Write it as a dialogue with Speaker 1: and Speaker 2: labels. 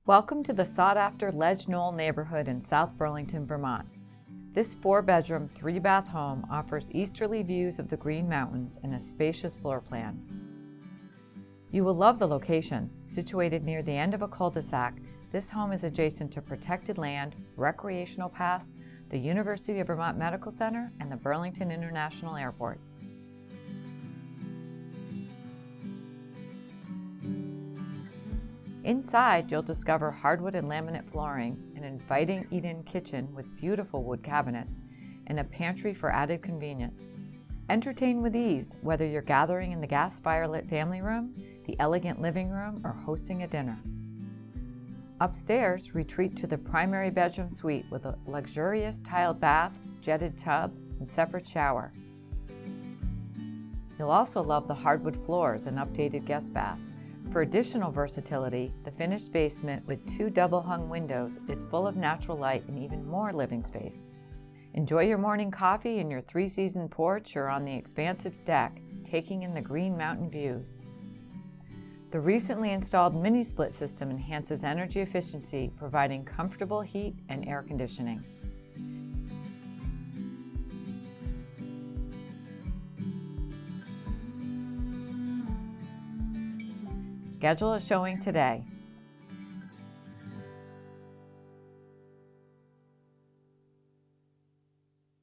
Speaker 1: Welcome to the sought-after Ledge Knoll neighborhood in South Burlington, Vermont. This 4-bedroom, 3-bath home offers easterly views of the Green Mountains and a spacious floor plan. You will love the location. Situated near the end of a cul-de-sac, this home is adjacent to protected land, recreational paths, the University of Vermont Medical Center, and the Burlington International Airport. Inside, you'll discover hardwood and laminate flooring, an inviting eat-in kitchen with beautiful wood cabinets, and a pantry for added convenience. Entertain with ease, whether you're gathering in the gas fire-lit family room, the elegant living room, or hosting a dinner. Upstairs, retreat to the primary bedroom suite with a luxurious tiled bath, jetted tub, and separate shower. You'll also love the hardwood floors and updated guest bath. For additional versatility, the finished basement with 2 double-hung windows is full of natural light and even more living space. Enjoy your morning coffee in your 3-season porch or on the expansive deck, taking in the Green Mountain views. The recently installed mini-split system enhances energy efficiency, providing comfortable heat and air conditioning. Schedule a showing today.